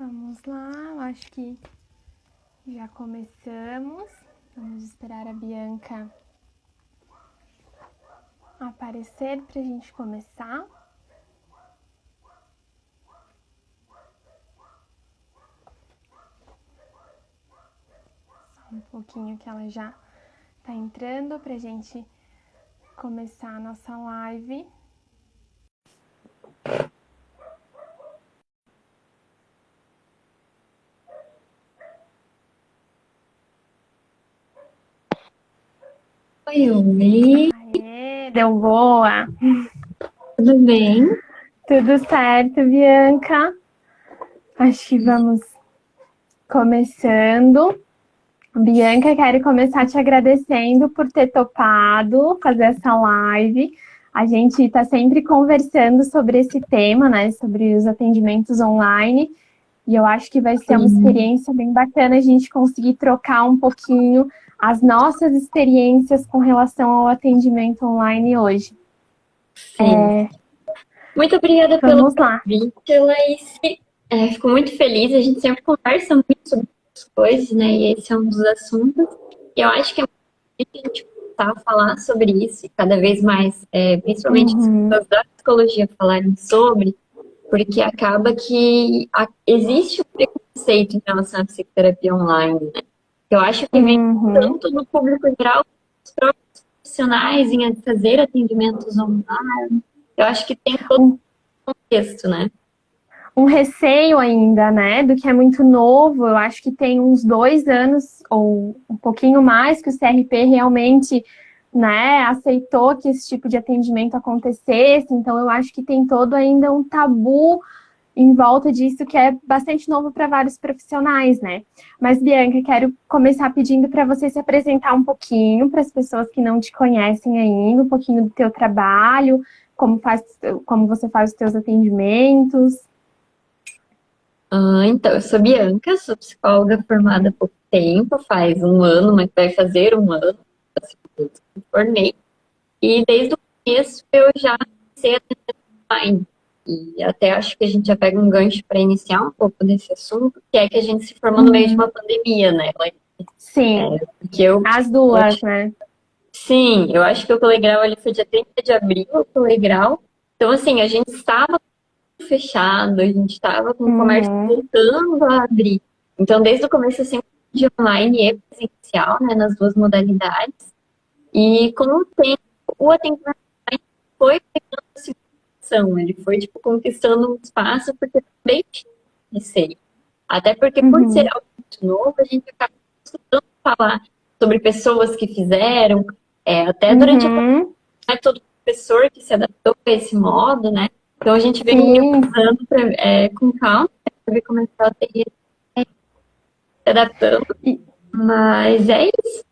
Vamos lá, eu acho que já começamos. Vamos esperar a Bianca aparecer para a gente começar. Só um pouquinho que ela já está entrando para a gente começar a nossa live. Oi, oi. Aê, deu boa! Tudo bem? Tudo certo, Bianca? Acho que vamos começando. Bianca, quero começar te agradecendo por ter topado fazer essa live. A gente está sempre conversando sobre esse tema, né? Sobre os atendimentos online. E eu acho que vai ser uma experiência bem bacana a gente conseguir trocar um pouquinho as nossas experiências com relação ao atendimento online hoje. Sim. Muito obrigada pelo Vamos lá. convite, Laís. Fico muito feliz. A gente sempre conversa muito sobre as coisas, né? E esse é um dos assuntos. E eu acho que é muito importante a gente começar a falar sobre isso, e cada vez mais, principalmente as pessoas da psicologia falarem sobre, porque acaba que existe um preconceito em relação à psicoterapia online, né? Eu acho que vem tanto no público geral, os próprios profissionais em fazer atendimentos online. Eu acho que tem todo um contexto, né? Um receio ainda, né, do que é muito novo. Eu acho que tem uns 2 anos ou um pouquinho mais que o CRP realmente, né, aceitou que esse tipo de atendimento acontecesse. Então, eu acho que tem todo ainda um tabu em volta disso que é bastante novo para vários profissionais, né? Mas, Bianca, quero começar pedindo para você se apresentar um pouquinho para as pessoas que não te conhecem ainda, um pouquinho do teu trabalho, como você faz os teus atendimentos. Então, eu sou Bianca, sou psicóloga formada há pouco tempo, faz um ano, mas vai fazer um ano, assim, que eu me formei. E desde o começo eu já comecei a atender online. E até acho que a gente já pega um gancho para iniciar um pouco desse assunto, que é que a gente se formou no meio de uma pandemia, né? Sim, Porque eu, as duas, né? sim, eu acho que o Colegrau ali foi dia 30 de abril, o Colegrau. Então, assim, a gente estava fechado, a gente estava com o comércio voltando a abrir. Então, desde o começo, assim, de online e presencial, né, nas duas modalidades. E com o tempo, o atendimento online foi pegando a situação, ele foi, tipo, conquistando um espaço, porque também tinha receio. Até porque, por ser algo muito novo, a gente acaba estudando falar sobre pessoas que fizeram, até durante a pandemia, não é todo professor que se adaptou a esse modo, né? Então a gente vem usando com calma para ver como é que ela teria se adaptando. Mas é isso.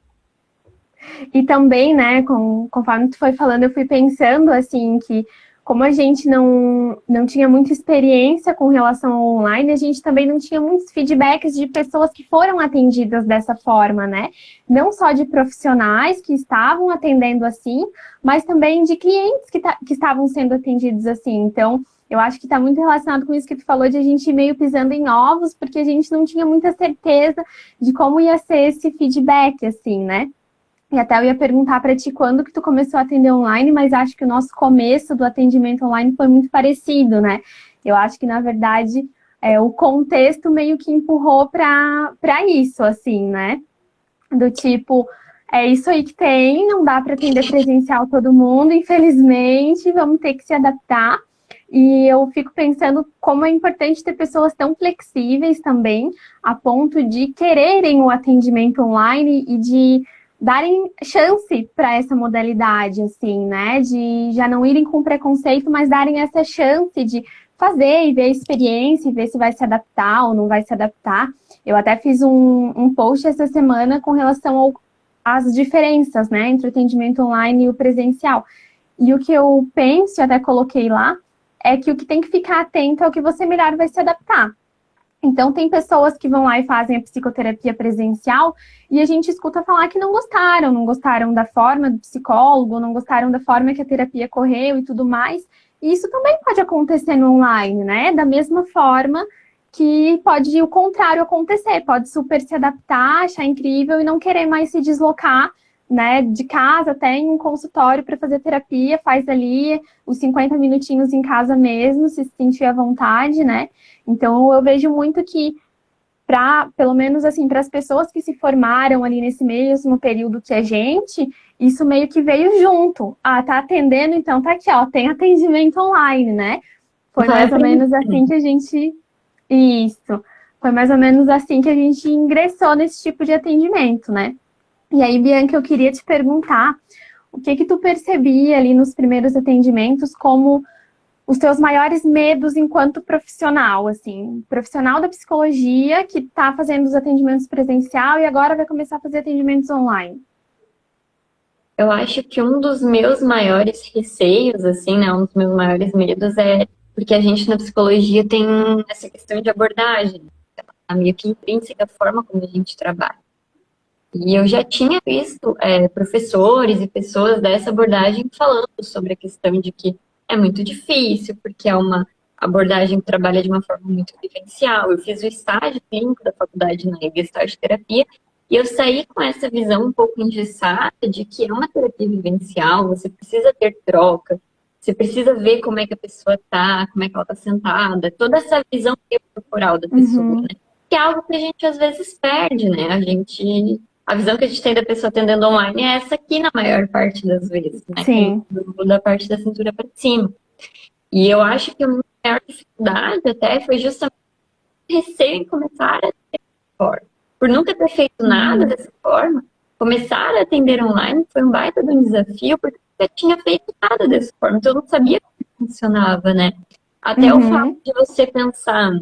E também, né, conforme tu foi falando, eu fui pensando, assim, que como a gente não tinha muita experiência com relação ao online, a gente também não tinha muitos feedbacks de pessoas que foram atendidas dessa forma, né? Não só de profissionais que estavam atendendo assim, mas também de clientes que estavam sendo atendidos assim. Então, eu acho que está muito relacionado com isso que tu falou, de a gente ir meio pisando em ovos, porque a gente não tinha muita certeza de como ia ser esse feedback, assim, né? E até eu ia perguntar para ti quando que tu começou a atender online, mas acho que o nosso começo do atendimento online foi muito parecido, né? Eu acho que, na verdade, o contexto meio que empurrou para isso, assim, né? Do tipo, é isso aí que tem, não dá para atender presencial todo mundo, infelizmente, vamos ter que se adaptar. E eu fico pensando como é importante ter pessoas tão flexíveis também, a ponto de quererem o atendimento online e de darem chance para essa modalidade, assim, né? De já não irem com preconceito, mas darem essa chance de fazer e ver a experiência e ver se vai se adaptar ou não vai se adaptar. Eu até fiz um post essa semana com relação às diferenças, né, entre o atendimento online e o presencial. E o que eu penso, e até coloquei lá, é que o que tem que ficar atento é o que você melhor vai se adaptar. Então, tem pessoas que vão lá e fazem a psicoterapia presencial e a gente escuta falar que não gostaram da forma do psicólogo, não gostaram da forma que a terapia correu e tudo mais. E isso também pode acontecer no online, né? Da mesma forma que pode o contrário acontecer, pode super se adaptar, achar incrível e não querer mais se deslocar, né, de casa até em um consultório para fazer terapia, faz ali os 50 minutinhos em casa mesmo, se sentir à vontade, né? Então eu vejo muito que pelo menos assim, para as pessoas que se formaram ali nesse mesmo período que a gente, isso meio que veio junto. Ah, tá atendendo, então tá aqui, ó, tem atendimento online, né? Foi Vai mais ou aprender. menos assim que a gente. Isso. Foi mais ou menos assim que a gente ingressou nesse tipo de atendimento, né? E aí, Bianca, eu queria te perguntar o que que tu percebia ali nos primeiros atendimentos como os teus maiores medos enquanto profissional, assim, profissional da psicologia que está fazendo os atendimentos presencial e agora vai começar a fazer atendimentos online. Eu acho que um dos meus maiores receios, assim, né, um dos meus maiores medos é porque a gente na psicologia tem essa questão de abordagem, tá meio que intrínseca a forma como a gente trabalha. E eu já tinha visto professores e pessoas dessa abordagem falando sobre a questão de que é muito difícil, porque é uma abordagem que trabalha de uma forma muito vivencial. Eu fiz o estágio clínico da faculdade na Gestalt Terapia, e eu saí com essa visão um pouco engessada de que é uma terapia vivencial, você precisa ter troca, você precisa ver como é que a pessoa está, como é que ela está sentada, toda essa visão corporal da pessoa, né? Que é algo que a gente às vezes perde, né? A visão que a gente tem da pessoa atendendo online é essa aqui na maior parte das vezes, né? Sim. Que é da parte da cintura para cima. E eu acho que a minha maior dificuldade até foi justamente receio em começar a atender dessa forma. Por nunca ter feito nada dessa forma, começar a atender online foi um baita de um desafio, porque eu nunca tinha feito nada dessa forma, então eu não sabia como funcionava, né? Até o fato de você pensar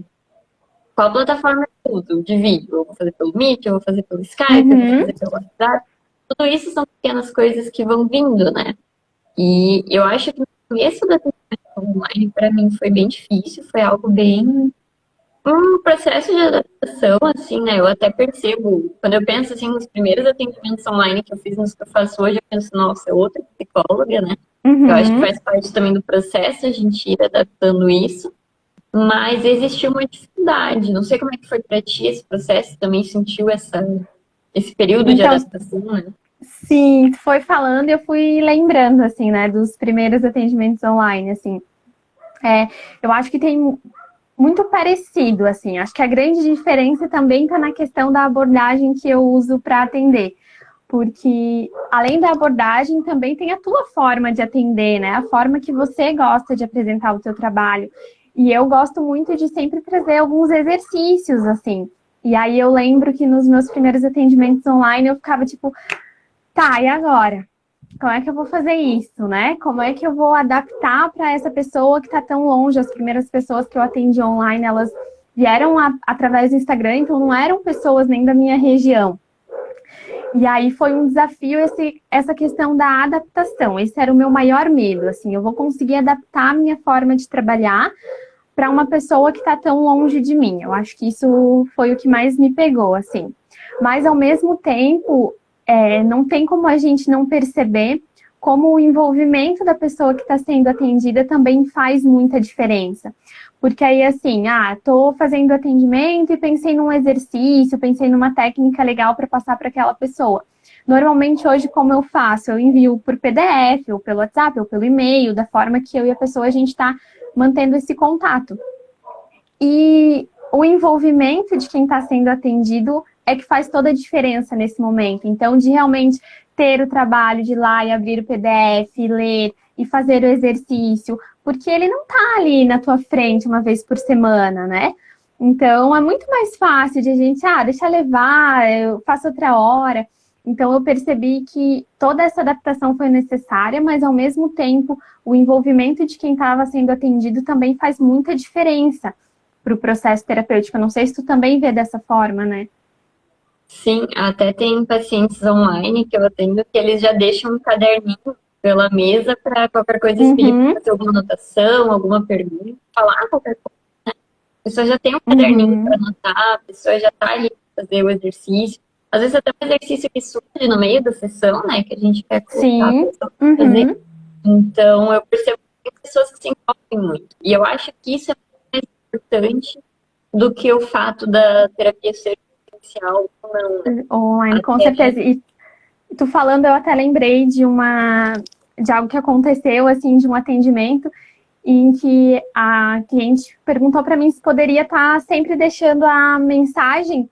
qual plataforma eu uso de vídeo, eu vou fazer pelo Meet, eu vou fazer pelo Skype, eu vou fazer pelo WhatsApp, tudo isso são pequenas coisas que vão vindo, né? E eu acho que no começo da atendimento online, para mim, foi bem difícil, foi algo bem um processo de adaptação, assim, né? Eu até percebo, quando eu penso, assim, nos primeiros atendimentos online que eu fiz, nos que eu faço hoje, eu penso, nossa, é outra psicóloga, né? Eu acho que faz parte também do processo a gente ir adaptando isso, mas existiu uma dificuldade. Não sei como é que foi para ti esse processo, também sentiu esse período de Então, adaptação, né? sim, tu foi falando e eu fui lembrando, assim, né, dos primeiros atendimentos online, assim. Eu acho que tem muito parecido, assim. Acho que a grande diferença também está na questão da abordagem que eu uso para atender. Porque, além da abordagem, também tem a tua forma de atender, né? A forma que você gosta de apresentar o teu trabalho. E eu gosto muito de sempre trazer alguns exercícios, assim. E aí eu lembro que nos meus primeiros atendimentos online eu ficava tipo, tá, e agora? Como é que eu vou fazer isso, né? Como é que eu vou adaptar para essa pessoa que está tão longe? As primeiras pessoas que eu atendi online, elas vieram através do Instagram, então não eram pessoas nem da minha região. E aí foi um desafio essa questão da adaptação. Esse era o meu maior medo, assim, eu vou conseguir adaptar a minha forma de trabalhar para uma pessoa que está tão longe de mim. Eu acho que isso foi o que mais me pegou, assim. Mas ao mesmo tempo, não tem como a gente não perceber como o envolvimento da pessoa que está sendo atendida também faz muita diferença. Porque aí, assim, tô fazendo atendimento e pensei num exercício, pensei numa técnica legal para passar para aquela pessoa. Normalmente, hoje, como eu faço? Eu envio por PDF, ou pelo WhatsApp, ou pelo e-mail, da forma que eu e a pessoa, a gente está mantendo esse contato. E o envolvimento de quem está sendo atendido é que faz toda a diferença nesse momento. Então, de realmente ter o trabalho de ir lá e abrir o PDF, ler e fazer o exercício, porque ele não está ali na tua frente uma vez por semana, né? Então, é muito mais fácil de a gente, deixa eu levar, eu faço outra hora. Então, eu percebi que toda essa adaptação foi necessária, mas, ao mesmo tempo, o envolvimento de quem estava sendo atendido também faz muita diferença para o processo terapêutico. Eu não sei se tu também vê dessa forma, né? Sim, até tem pacientes online que eu atendo que eles já deixam um caderninho pela mesa para qualquer coisa se pedir fazer alguma anotação, alguma pergunta, falar qualquer coisa, né? A pessoa já tem um caderninho para anotar, a pessoa já está ali para fazer o exercício. Às vezes até um exercício que surge no meio da sessão, né? Que a gente quer colocar a pessoa para fazer. Então, eu percebo que tem pessoas que se envolvem muito. E eu acho que isso é mais importante do que o fato da terapia ser presencial ou não, né? Online, com Até, certeza. E tu falando, eu até lembrei de algo que aconteceu, assim, de um atendimento em que a cliente perguntou para mim se poderia estar sempre deixando a mensagem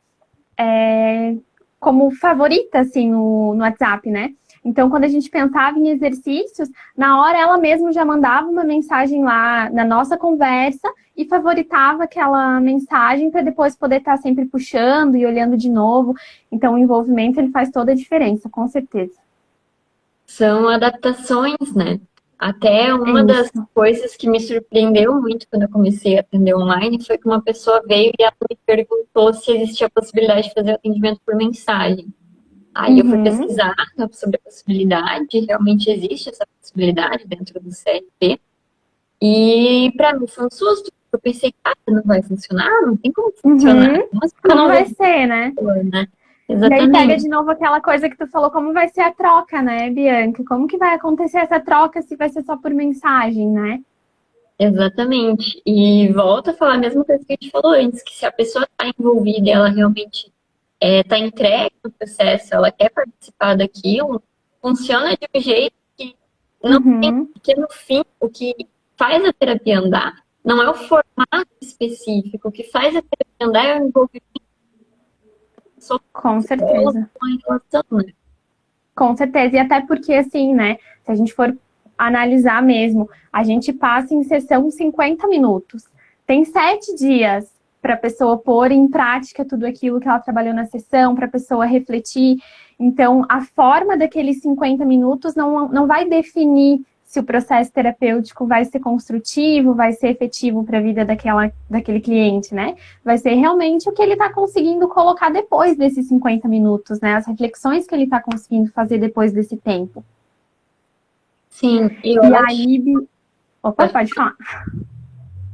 como favorita, assim, no WhatsApp, né? Então, quando a gente pensava em exercícios, na hora ela mesma já mandava uma mensagem lá na nossa conversa e favoritava aquela mensagem para depois poder estar sempre puxando e olhando de novo. Então, o envolvimento, ele faz toda a diferença, com certeza. são adaptações, né? Até É uma das isso. coisas que me surpreendeu muito quando eu comecei a atender online foi que uma pessoa veio e ela me perguntou se existia a possibilidade de fazer atendimento por mensagem. Aí eu fui Uhum, pesquisar sobre a possibilidade, realmente existe essa possibilidade dentro do CLP. E para mim foi um susto. Eu pensei, cara, não vai funcionar? Não tem como funcionar. uhum. Como assim eu Como não vai vou ser, né? pôr, né? E aí pega Exatamente. de novo aquela coisa que tu falou, como vai ser a troca, né, Bianca? Como que vai acontecer essa troca se vai ser só por mensagem, né? Exatamente. E volta a falar a mesma coisa que a gente falou antes, que se a pessoa está envolvida e ela realmente está entregue no processo, ela quer participar daquilo, funciona de um jeito que não tem, Uhum, que no fim, o que faz a terapia andar não é o formato específico, o que faz a terapia andar é o envolvimento da com pessoa certeza. com a relação, né? Com certeza. E até porque, assim, né? Se a gente for analisar mesmo, a gente passa em sessão 50 minutos. Tem 7 dias para a pessoa pôr em prática tudo aquilo que ela trabalhou na sessão, para a pessoa refletir. Então, a forma daqueles 50 minutos não vai definir se o processo terapêutico vai ser construtivo, vai ser efetivo para a vida daquele cliente, né? Vai ser realmente o que ele está conseguindo colocar depois desses 50 minutos, né? As reflexões que ele está conseguindo fazer depois desse tempo. Sim, e E aí, opa, pode falar.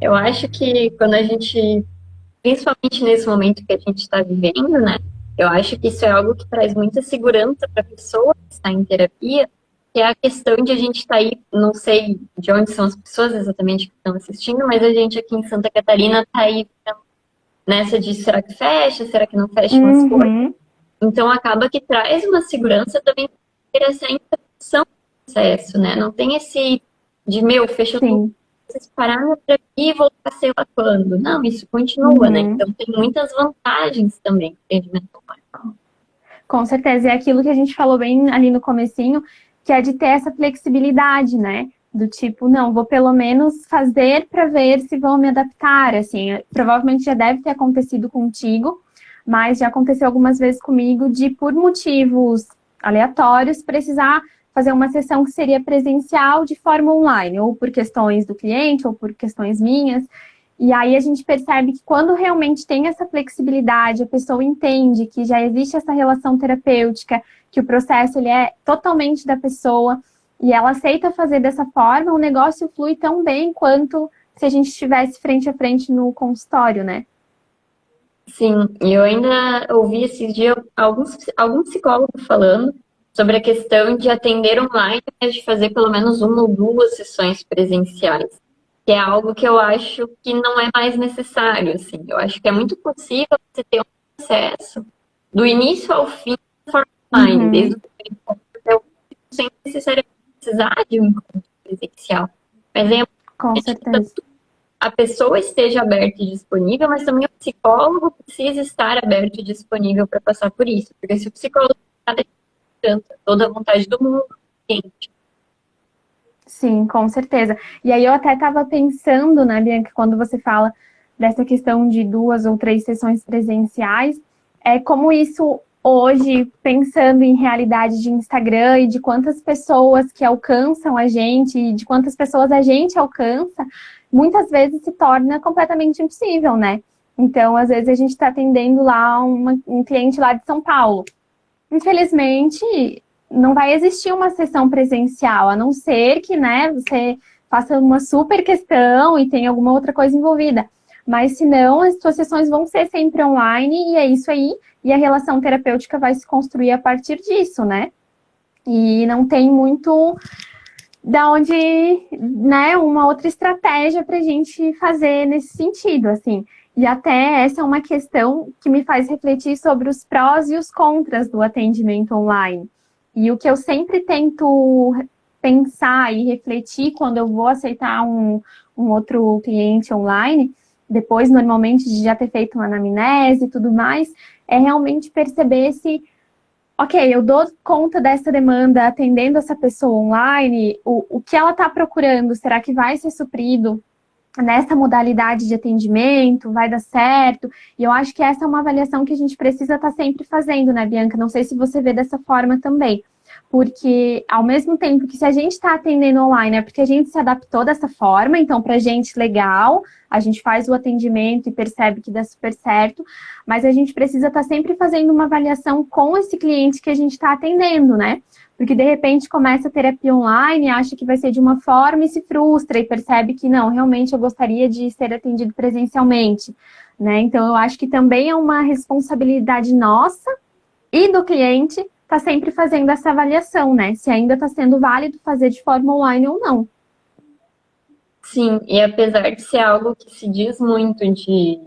eu acho que quando a gente, principalmente nesse momento que a gente está vivendo, né? Eu acho que isso é algo que traz muita segurança para a pessoa que está em terapia, que é a questão de a gente estar aí, não sei de onde são as pessoas exatamente que estão assistindo, mas a gente aqui em Santa Catarina está aí nessa de será que fecha, será que não fecha as coisas. Uhum, Então acaba que traz uma segurança também ter essa interrupção do processo, né? Não tem esse de meu, fechou tudo, sim. vocês parar na terapia e voltar sei lá quando. Não, isso continua, né? Uhum. Então tem muitas vantagens também o atendimento online. Com certeza. É aquilo que a gente falou bem ali no comecinho, que é de ter essa flexibilidade, né? Do tipo, não, vou pelo menos fazer para ver se vão me adaptar. Assim, provavelmente já deve ter acontecido contigo, mas já aconteceu algumas vezes comigo de, por motivos aleatórios, precisar fazer uma sessão que seria presencial de forma online, ou por questões do cliente, ou por questões minhas. E aí a gente percebe que quando realmente tem essa flexibilidade, a pessoa entende que já existe essa relação terapêutica, que o processo ele é totalmente da pessoa e ela aceita fazer dessa forma, o negócio flui tão bem quanto se a gente estivesse frente a frente no consultório, né? Sim, e eu ainda ouvi esses dias algum psicólogo falando sobre a questão de atender online, mas de fazer pelo menos uma ou duas sessões presenciais, que é algo que eu acho que não é mais necessário, assim. Eu acho que é muito possível você ter um processo do início ao fim de forma online, desde Uhum, o primeiro encontro até o último, sem necessariamente precisar de um encontro presencial. Mas é com importante que certeza. a pessoa esteja aberta e disponível, mas também o psicólogo precisa estar aberto e disponível para passar por isso. Porque se o psicólogo está deixando toda a vontade do mundo, gente, Sim, com certeza. E aí eu até estava pensando, né, Bianca, quando você fala dessa questão de 2 ou 3 sessões presenciais, é como isso hoje, pensando em realidade de Instagram e de quantas pessoas que alcançam a gente e de quantas pessoas a gente alcança, muitas vezes se torna completamente impossível, né? Então, às vezes a gente está atendendo lá um cliente lá de São Paulo. Infelizmente, não vai existir uma sessão presencial, a não ser que, né, você faça uma super questão e tenha alguma outra coisa envolvida. Mas, se não, as suas sessões vão ser sempre online e é isso aí. E a relação terapêutica vai se construir a partir disso, né? E não tem muito da onde, né, uma outra estratégia para a gente fazer nesse sentido, assim. E até essa é uma questão que me faz refletir sobre os prós e os contras do atendimento online. E o que eu sempre tento pensar e refletir quando eu vou aceitar um outro cliente online, depois, normalmente, de já ter feito uma anamnese e tudo mais, é realmente perceber se, ok, eu dou conta dessa demanda atendendo essa pessoa online, o que ela está procurando, será que vai ser suprido nessa modalidade de atendimento, vai dar certo? E eu acho que essa é uma avaliação que a gente precisa estar sempre fazendo, né, Bianca? Não sei se você vê dessa forma também. Porque, ao mesmo tempo que se a gente está atendendo online, é porque a gente se adaptou dessa forma, então, para a gente, legal, a gente faz o atendimento e percebe que dá super certo, mas a gente precisa estar sempre fazendo uma avaliação com esse cliente que a gente está atendendo, né? Porque, de repente, começa a terapia online, acha que vai ser de uma forma e se frustra e percebe que, não, realmente eu gostaria de ser atendido presencialmente, né? Então, eu acho que também é uma responsabilidade nossa e do cliente tá sempre fazendo essa avaliação, né? Se ainda está sendo válido fazer de forma online ou não. Sim, e apesar de ser algo que se diz muito de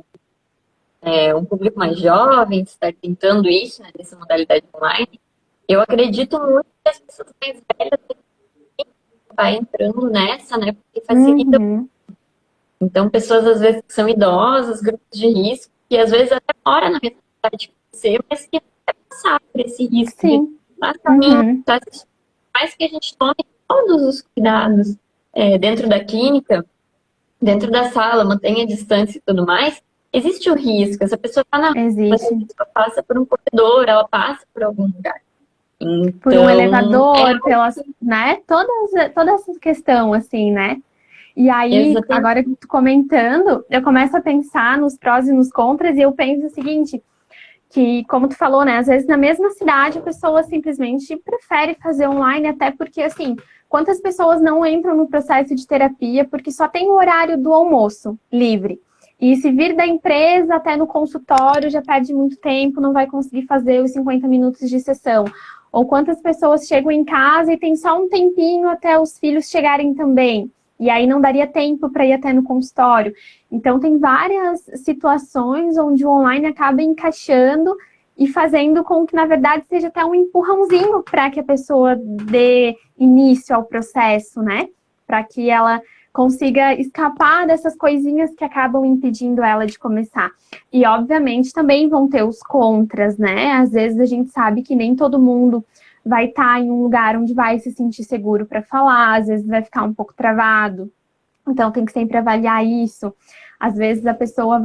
um público mais jovem, estar tentando isso, né, nessa modalidade online, eu acredito muito que as pessoas mais velhas vai entrando nessa, né, porque facilita. Uhum. Então, pessoas às vezes que são idosas, grupos de risco, que às vezes até moram na mesma cidade que você, mas que não vai passar por esse risco de Sim. passar caminho, Uhum. tá? Mais que a gente tome todos os cuidados dentro da clínica, dentro da sala, mantenha a distância e tudo mais, existe o risco. Essa pessoa está na rua, essa Existe. pessoa passa por um corredor, ela passa por algum lugar. Por um Então, elevador, pelas, né? Toda essa questão, assim, né? E aí, exatamente. agora que tu comentando, eu começo a pensar nos prós e nos contras, e eu penso o seguinte, que, como tu falou, né, às vezes na mesma cidade a pessoa simplesmente prefere fazer online, até porque, assim, quantas pessoas não entram no processo de terapia porque só tem o horário do almoço livre? E se vir da empresa até no consultório já perde muito tempo, não vai conseguir fazer os 50 minutos de sessão. Ou quantas pessoas chegam em casa e tem só um tempinho até os filhos chegarem também. E aí não daria tempo para ir até no consultório. Então, tem várias situações onde o online acaba encaixando e fazendo com que, na verdade, seja até um empurrãozinho para que a pessoa dê início ao processo, né? Para que ela consiga escapar dessas coisinhas que acabam impedindo ela de começar. E, obviamente, também vão ter os contras, né? Às vezes a gente sabe que nem todo mundo vai estar em um lugar onde vai se sentir seguro para falar, às vezes vai ficar um pouco travado. Então, tem que sempre avaliar isso. Às vezes, a pessoa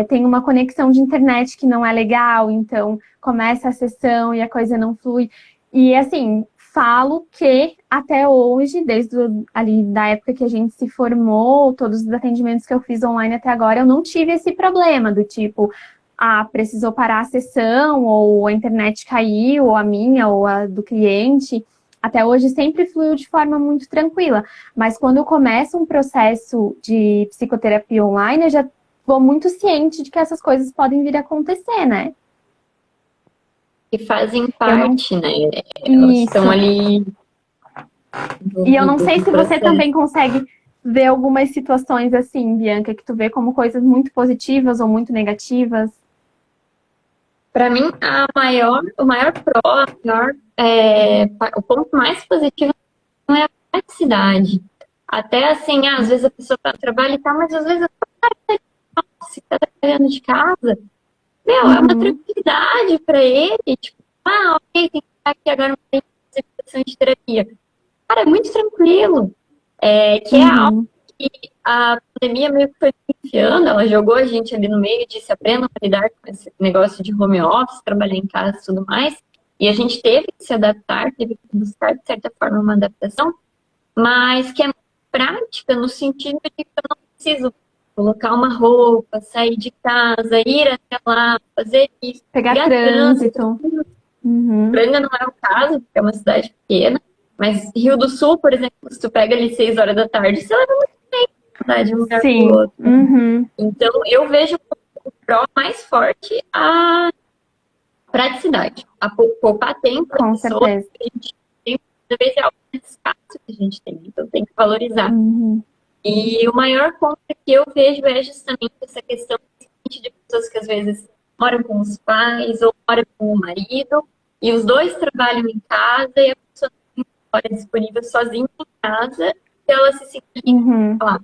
tem uma conexão de internet que não é legal, então começa a sessão e a coisa não flui. E, assim, falo que até hoje, desde ali da época que a gente se formou, todos os atendimentos que eu fiz online até agora, eu não tive esse problema do tipo, precisou parar a sessão, ou a internet caiu, ou a minha, ou a do cliente. Até hoje sempre fluiu de forma muito tranquila. Mas quando eu começo um processo de psicoterapia online, eu já vou muito ciente de que essas coisas podem vir a acontecer, né? Que fazem Eu não. parte, né? Elas estão Isso. ali E eu não envolvidas sei no se você processo. também consegue ver algumas situações assim, Bianca, que tu vê como coisas muito positivas ou muito negativas. Para mim, o maior pró, o ponto mais positivo não é a praticidade. Até assim, às vezes a pessoa está no trabalho e tá, mas às vezes se está trabalhando de casa, meu, é uma Uhum. tranquilidade para ele. Tipo, ok, tem que ficar aqui agora uma sessão de terapia. Cara, é muito tranquilo. Que é algo Uhum. que a pandemia meio que foi enfiando, ela jogou a gente ali no meio e disse, aprendam a lidar com esse negócio de home office, trabalhar em casa e tudo mais. E a gente teve que se adaptar, teve que buscar, de certa forma, uma adaptação, mas que é prática no sentido de que eu não preciso colocar uma roupa, sair de casa, ir até lá, fazer isso, Pegar pegar trânsito. trânsito. Uhum. Ainda não é o caso, porque é uma cidade pequena, mas Rio do Sul, por exemplo, se tu pega ali 6 horas da tarde, você leva muito tempo de um lugar para o Sim. outro. Uhum. Então, eu vejo o pró mais forte a praticidade, a poupar tempo da Com pessoa, certeza. que a gente tem, cada vez é algo mais escasso que a gente tem, então tem que valorizar. Uhum. E o maior ponto que eu vejo é justamente essa questão de pessoas que às vezes moram com os pais ou moram com o marido, e os dois trabalham em casa e a pessoa não tem hora disponível sozinha em casa, e ela se sente Uhum, lá.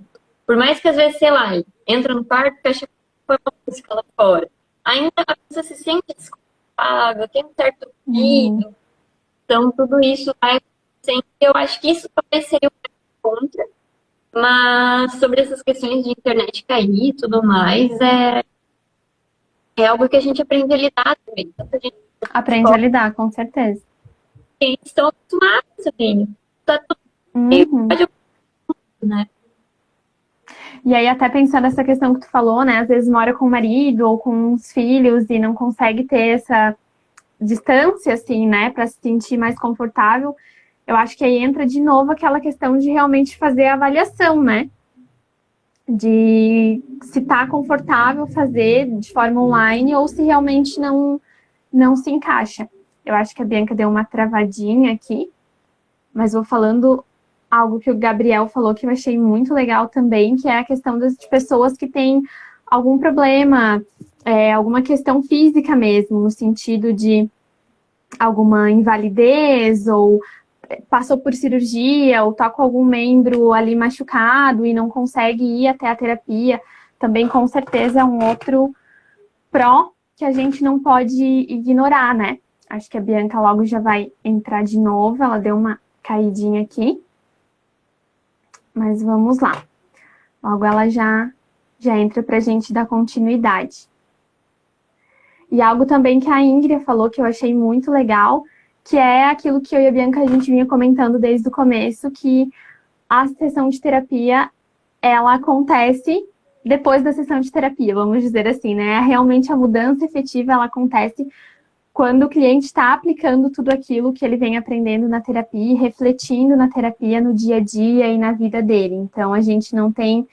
Por mais que às vezes, sei lá, entra no quarto, fecha a música lá fora. Ainda a pessoa se sente desconfortável, tem um certo uhum. ruído, então tudo isso vai acontecendo. Eu acho que isso talvez seria o contra, mas sobre essas questões de internet cair e tudo mais, é algo que a gente aprende a lidar também. Tanto a gente Aprende a lidar, com certeza. estão acostumados também. Tá tudo bem, Uhum. pode acontecer, né? E aí, até pensando nessa questão que tu falou, né? Às vezes mora com o marido ou com os filhos e não consegue ter essa distância, assim, né? Para se sentir mais confortável. Eu acho que aí entra de novo aquela questão de realmente fazer a avaliação, né? De se tá confortável fazer de forma online ou se realmente não se encaixa. Eu acho que a Bianca deu uma travadinha aqui, mas vou falando algo que o Gabriel falou que eu achei muito legal também, que é a questão das de pessoas que têm algum problema, alguma questão física mesmo, no sentido de alguma invalidez ou passou por cirurgia ou tá com algum membro ali machucado e não consegue ir até a terapia, também com certeza é um outro pró que a gente não pode ignorar, né? Acho que a Bianca logo já vai entrar de novo, ela deu uma caidinha aqui, mas vamos lá. Logo ela já entra pra gente dar continuidade. E algo também que a Ingrid falou que eu achei muito legal, que é aquilo que eu e a Bianca a gente vinha comentando desde o começo, que a sessão de terapia, ela acontece depois da sessão de terapia, vamos dizer assim, né? Realmente a mudança efetiva, ela acontece quando o cliente está aplicando tudo aquilo que ele vem aprendendo na terapia, refletindo na terapia no dia a dia e na vida dele. Então, a gente não tem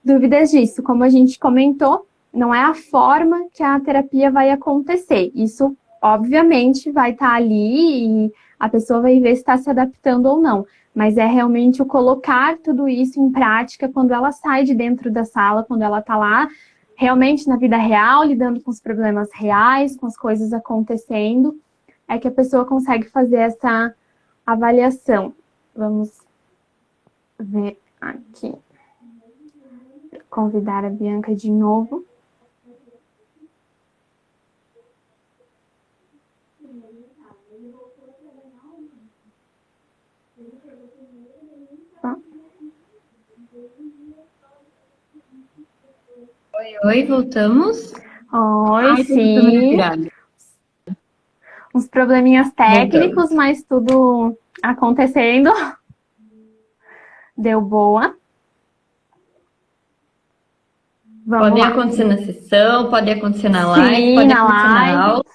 dúvidas disso. Como a gente comentou, não é a forma que a terapia vai acontecer. Isso, obviamente, vai estar ali e a pessoa vai ver se está se adaptando ou não. Mas é realmente o colocar tudo isso em prática quando ela sai de dentro da sala, quando ela está lá realmente na vida real, lidando com os problemas reais, com as coisas acontecendo, é que a pessoa consegue fazer essa avaliação. Vamos ver aqui. Convidar a Bianca de novo. Oi, voltamos. Oi, Ai, tô tentando sim. respirar. Uns probleminhas Voltamos. técnicos, mas tudo acontecendo. Deu boa. Vamos Pode lá. acontecer na sessão, pode acontecer na live, Sim, pode na acontecer na live. aula.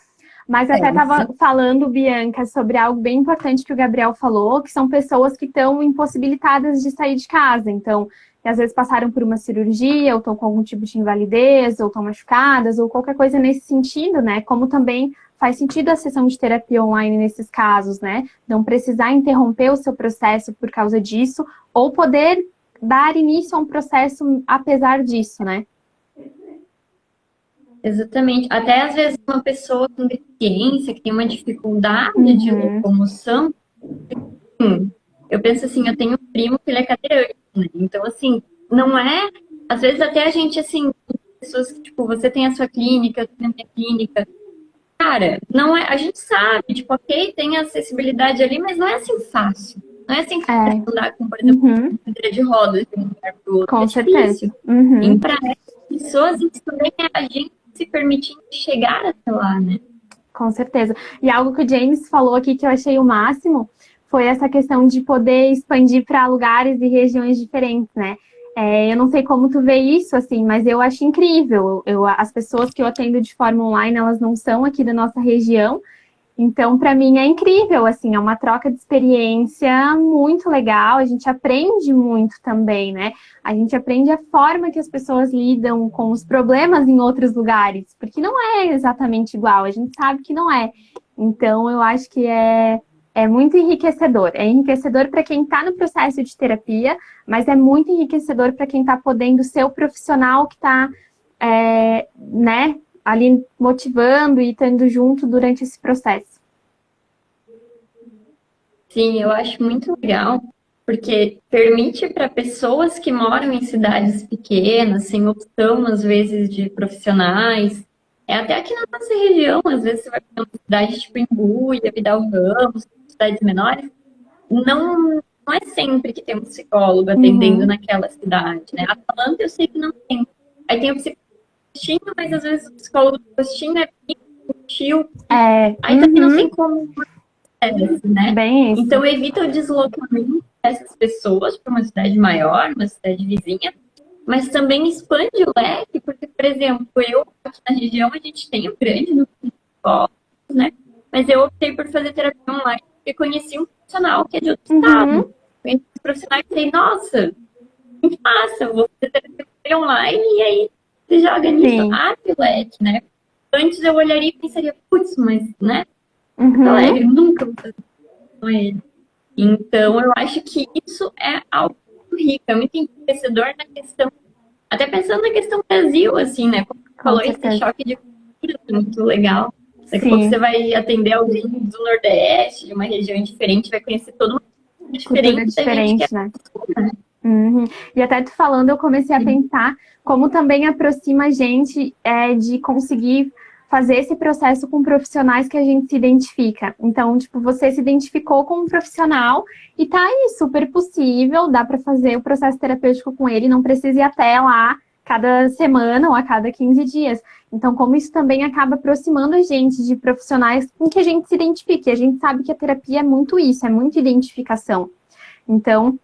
Mas até estava falando, Bianca, sobre algo bem importante que o Gabriel falou, que são pessoas que estão impossibilitadas de sair de casa. Então, que às vezes passaram por uma cirurgia, ou estão com algum tipo de invalidez, ou estão machucadas, ou qualquer coisa nesse sentido, né? Como também faz sentido a sessão de terapia online nesses casos, né? Não precisar interromper o seu processo por causa disso, ou poder dar início a um processo apesar disso, né? Exatamente. Até às vezes uma pessoa com deficiência, que tem uma dificuldade de Uhum. locomoção, eu penso assim, eu tenho um primo que ele é cadeirante, né? Então, assim, não é. Às vezes até a gente, assim, pessoas que, tipo, você tem a sua clínica, eu tenho a minha clínica. Cara, não é. A gente sabe, tipo, ok, tem acessibilidade ali, mas não é assim fácil. Não é assim fácil É. andar com, por exemplo, Uhum. uma cadeira de rodas de um lugar para o outro. É Com certeza. difícil. E Uhum. para essas pessoas, isso também é a gente se permitindo chegar até lá, né? Com certeza. E algo que o James falou aqui que eu achei o máximo foi essa questão de poder expandir para lugares e regiões diferentes, né? Eu não sei como tu vê isso, assim, mas eu acho incrível. As pessoas que eu atendo de forma online, elas não são aqui da nossa região, então, para mim é incrível, assim, é uma troca de experiência muito legal, a gente aprende muito também, né? A gente aprende a forma que as pessoas lidam com os problemas em outros lugares, porque não é exatamente igual, a gente sabe que não é. Então, eu acho que é muito enriquecedor. É enriquecedor para quem está no processo de terapia, mas é muito enriquecedor para quem está podendo ser o profissional que está, né, ali motivando e estando junto durante esse processo. Sim, eu acho muito legal, porque permite para pessoas que moram em cidades pequenas, sem opção, às vezes, de profissionais, até aqui na nossa região, às vezes você vai para uma cidade tipo Embuia, Vidal Ramos, cidades menores, não é sempre que tem um psicólogo atendendo naquela cidade, né? Atlanta eu sei que não tem. Aí tem o psicólogo postinho, mas às vezes o psicólogo do postinho é tio. Aí também não tem como, né? Bem isso. Então evita o deslocamento dessas pessoas para uma cidade maior, uma cidade vizinha, mas também expande o leque, porque, por exemplo, eu aqui na região a gente tem um grande número de psicólogos, né? Mas eu optei por fazer terapia online porque conheci um profissional que é de outro estado. Conheci um profissional e falei, nossa, muito massa, eu vou fazer terapia online e aí você joga nisso, abre o leque, né? Antes eu olharia e pensaria, putz, mas, né? Alegre, nunca vou fazer com ele. Então, eu acho que isso é algo muito rico, é muito enriquecedor na questão, até pensando na questão Brasil, assim, né? Como você falou, esse choque de cultura é muito legal. Daqui a pouco você vai atender alguém do Nordeste, de uma região diferente, vai conhecer todo mundo diferente da gente, né? E até tu falando, eu comecei a pensar como também aproxima a gente de conseguir fazer esse processo com profissionais que a gente se identifica. Então, tipo, você se identificou com um profissional e tá aí, super possível, dá para fazer o processo terapêutico com ele, não precisa ir até lá cada semana ou a cada 15 dias. Então, como isso também acaba aproximando a gente de profissionais com que a gente se identifique. A gente sabe que a terapia é muito isso, é muito identificação. Então,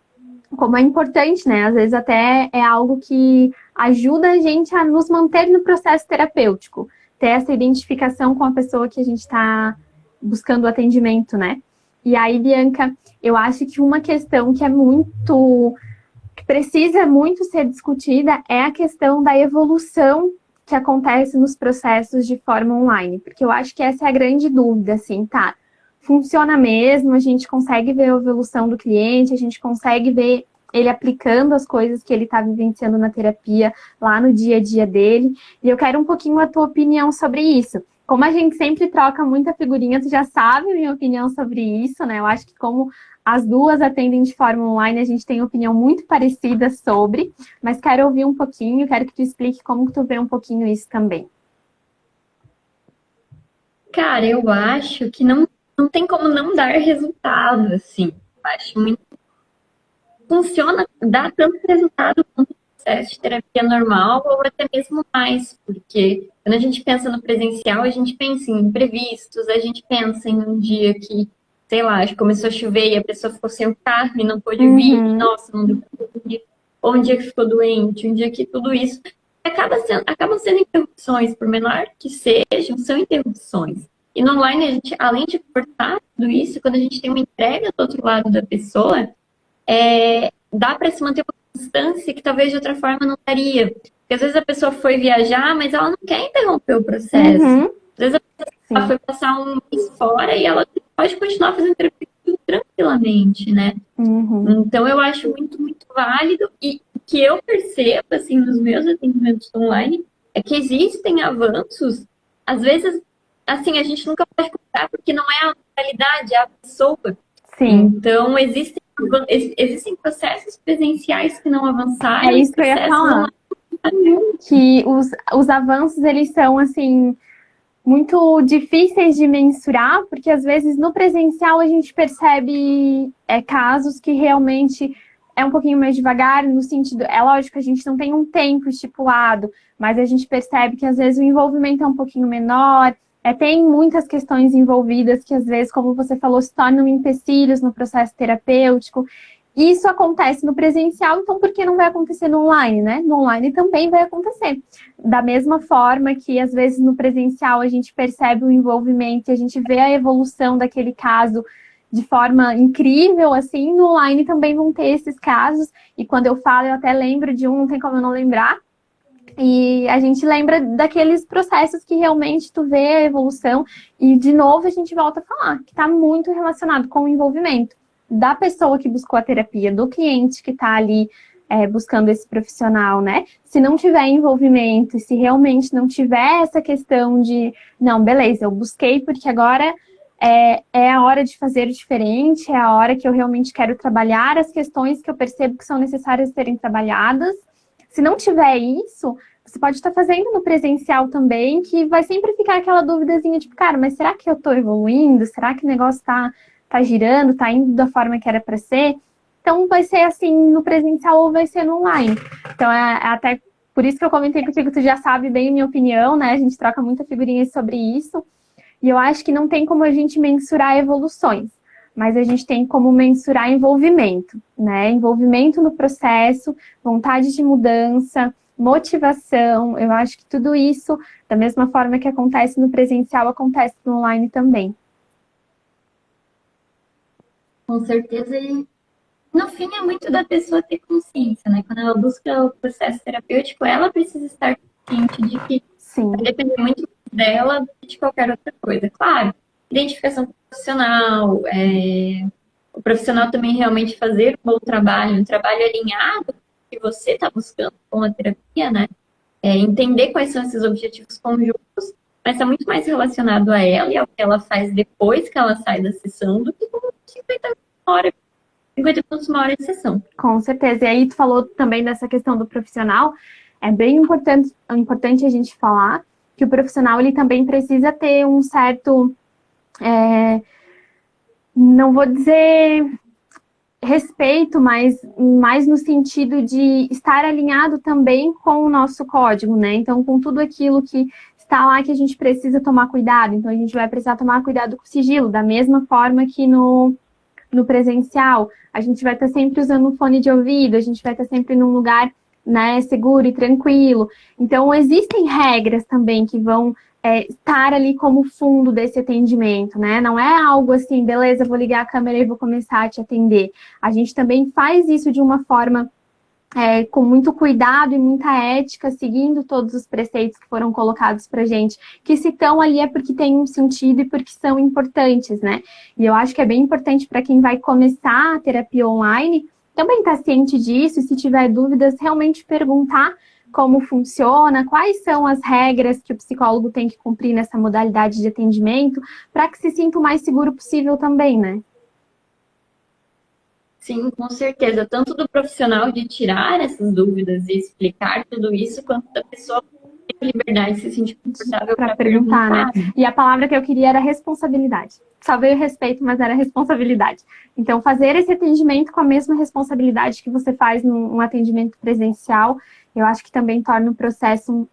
como é importante, né? Às vezes até é algo que ajuda a gente a nos manter no processo terapêutico. Ter essa identificação com a pessoa que a gente está buscando atendimento, né? E aí, Bianca, eu acho que uma questão que que precisa muito ser discutida é a questão da evolução que acontece nos processos de forma online. Porque eu acho que essa é a grande dúvida, assim, tá? Funciona mesmo, a gente consegue ver a evolução do cliente, a gente consegue ver ele aplicando as coisas que ele está vivenciando na terapia lá no dia a dia dele. E eu quero um pouquinho a tua opinião sobre isso. Como a gente sempre troca muita figurinha, tu já sabe a minha opinião sobre isso, né? Eu acho que como as duas atendem de forma online, a gente tem opinião muito parecida sobre, mas quero ouvir um pouquinho, quero que tu explique como que tu vê um pouquinho isso também. Cara, eu acho que não tem como não dar resultado, assim. Eu acho muito funciona, dá tanto resultado quanto o processo de terapia normal ou até mesmo mais, porque quando a gente pensa no presencial, a gente pensa em imprevistos, a gente pensa em um dia que, sei lá, começou a chover e a pessoa ficou sem o carro e não pôde vir, e, nossa, não deu pra vir, ou um dia que ficou doente, um dia que tudo isso acabam sendo interrupções, por menor que sejam, são interrupções. E no online, a gente, além de cortar tudo isso, quando a gente tem uma entrega do outro lado da pessoa, dá para se manter uma distância que talvez de outra forma não daria. Porque às vezes a pessoa foi viajar, mas ela não quer interromper o processo. Às vezes a pessoa foi passar um mês fora e ela pode continuar fazendo terapia tranquilamente, né? Então eu acho muito, muito válido. E o que eu percebo, assim, nos meus atendimentos online, é que existem avanços, às vezes, assim, a gente nunca pode comparar porque não é a realidade, é a pessoa. Então, existem processos presenciais que não avançaram. É isso que eu ia falar. Que os avanços, eles são, assim, muito difíceis de mensurar, porque às vezes no presencial a gente percebe casos que realmente é um pouquinho mais devagar, no sentido, é lógico que a gente não tem um tempo estipulado, mas a gente percebe que às vezes o envolvimento é um pouquinho menor, tem muitas questões envolvidas que às vezes, como você falou, se tornam empecilhos no processo terapêutico. Isso acontece no presencial, então por que não vai acontecer no online, né? No online também vai acontecer. Da mesma forma que, às vezes, no presencial a gente percebe o envolvimento, a gente vê a evolução daquele caso de forma incrível, assim, no online também vão ter esses casos. E quando eu falo, eu até lembro de um, não tem como eu não lembrar, E a gente lembra daqueles processos que realmente tu vê a evolução. E, de novo, a gente volta a falar que está muito relacionado com o envolvimento da pessoa que buscou a terapia, do cliente que está ali buscando esse profissional, né? Se não tiver envolvimento, se realmente não tiver essa questão de, não, beleza, eu busquei porque agora é a hora de fazer diferente, é a hora que eu realmente quero trabalhar as questões que eu percebo que são necessárias serem trabalhadas. Se não tiver isso, você pode estar fazendo no presencial também, que vai sempre ficar aquela duvidazinha, tipo, cara, mas será que eu estou evoluindo? Será que o negócio tá girando, tá indo da forma que era para ser? Então, vai ser assim no presencial ou vai ser no online. Então, é até por isso que eu comentei contigo, tu já sabe bem a minha opinião, né? A gente troca muita figurinha sobre isso. E eu acho que não tem como a gente mensurar evoluções, mas a gente tem como mensurar envolvimento, né? Envolvimento no processo, vontade de mudança, motivação. Eu acho que tudo isso, da mesma forma que acontece no presencial, acontece no online também. Com certeza, e no fim é muito da pessoa ter consciência, né? Quando ela busca o processo terapêutico, ela precisa estar consciente de que Sim. vai depender muito dela do que de qualquer outra coisa. Claro, identificação profissional, o profissional também realmente fazer um bom trabalho, um trabalho alinhado com o que você está buscando com a terapia, né? Entender quais são esses objetivos conjuntos, mas está muito mais relacionado a ela e ao que ela faz depois que ela sai da sessão do que com 50 minutos, uma hora de sessão. Com certeza. E aí tu falou também dessa questão do profissional. É bem importante a gente falar que o profissional ele também precisa ter um certo, não vou dizer respeito, mas mais no sentido de estar alinhado também com o nosso código, né? Então, com tudo aquilo que está lá que a gente precisa tomar cuidado. Então, a gente vai precisar tomar cuidado com o sigilo, da mesma forma que no presencial, a gente vai estar sempre usando um fone de ouvido, a gente vai estar sempre num lugar, né, seguro e tranquilo. Então, existem regras também que vão estar ali como fundo desse atendimento, né? Não é algo assim, beleza, vou ligar a câmera e vou começar a te atender. A gente também faz isso de uma forma com muito cuidado e muita ética, seguindo todos os preceitos que foram colocados pra gente, que se estão ali é porque tem um sentido e porque são importantes, né? E eu acho que é bem importante para quem vai começar a terapia online, também estar ciente disso, e se tiver dúvidas, realmente perguntar como funciona, quais são as regras que o psicólogo tem que cumprir nessa modalidade de atendimento, para que se sinta o mais seguro possível também, né? Sim, com certeza. Tanto do profissional de tirar essas dúvidas e explicar tudo isso, quanto da pessoa ter liberdade de se sentir confortável para perguntar, né? E a palavra que eu queria era responsabilidade. Só veio respeito, mas era responsabilidade. Então, fazer esse atendimento com a mesma responsabilidade que você faz num atendimento presencial, eu acho que também torna o processo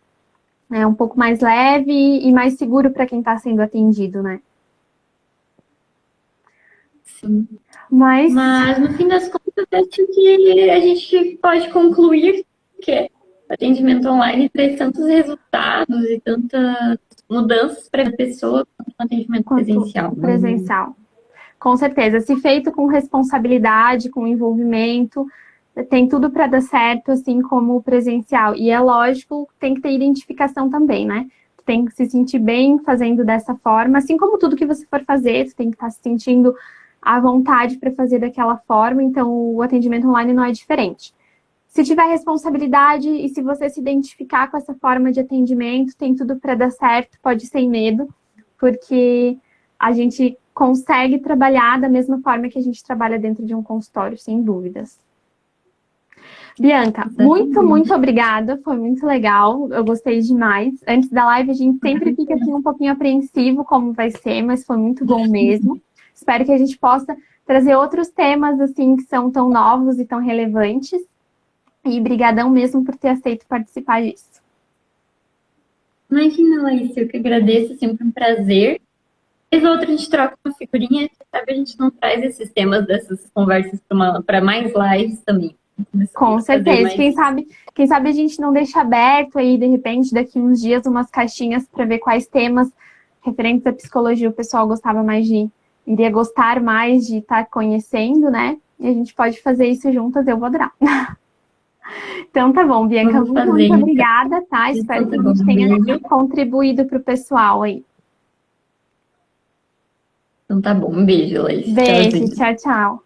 um pouco mais leve e mais seguro para quem está sendo atendido, né? Sim. Mas, no fim das contas, acho que a gente pode concluir que o atendimento online traz tantos resultados e tantas mudanças para a pessoa quanto o atendimento presencial. Com certeza. Se feito com responsabilidade, com envolvimento, tem tudo para dar certo, assim como o presencial. E é lógico, tem que ter identificação também, né? Tem que se sentir bem fazendo dessa forma, assim como tudo que você for fazer, você tem que estar se sentindo à vontade para fazer daquela forma, então o atendimento online não é diferente. Se tiver responsabilidade e se você se identificar com essa forma de atendimento, tem tudo para dar certo, pode ir sem medo, porque a gente consegue trabalhar da mesma forma que a gente trabalha dentro de um consultório, sem dúvidas. Bianca, muito obrigada, foi muito legal, eu gostei demais. Antes da live a gente sempre fica assim um pouquinho apreensivo como vai ser, mas foi muito bom mesmo. Espero que a gente possa trazer outros temas assim que são tão novos e tão relevantes. E brigadão mesmo por ter aceito participar disso. Imagina, Laís, eu que agradeço, sempre um prazer. Vez ou outra a gente troca uma figurinha, sabe, a gente não traz esses temas dessas conversas para mais lives também. Com certeza. Quem sabe a gente não deixa aberto aí, de repente, daqui uns dias, umas caixinhas para ver quais temas referentes à psicologia o pessoal iria gostar mais de estar conhecendo, né? E a gente pode fazer isso juntas, eu vou adorar. Então tá bom, Bianca, Vamos muito, fazer, muito então. obrigada, tá? Espero que a gente tenha contribuído para o pessoal aí. Então tá bom. Um beijo, Laís. Beijo, Tchauzinho. tchau, tchau.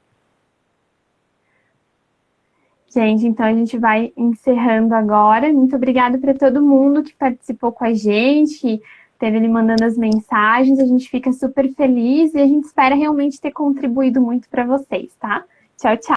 Gente, então a gente vai encerrando agora. Muito obrigada para todo mundo que participou com a gente, que esteve ali mandando as mensagens. A gente fica super feliz e a gente espera realmente ter contribuído muito para vocês, tá? Tchau, tchau.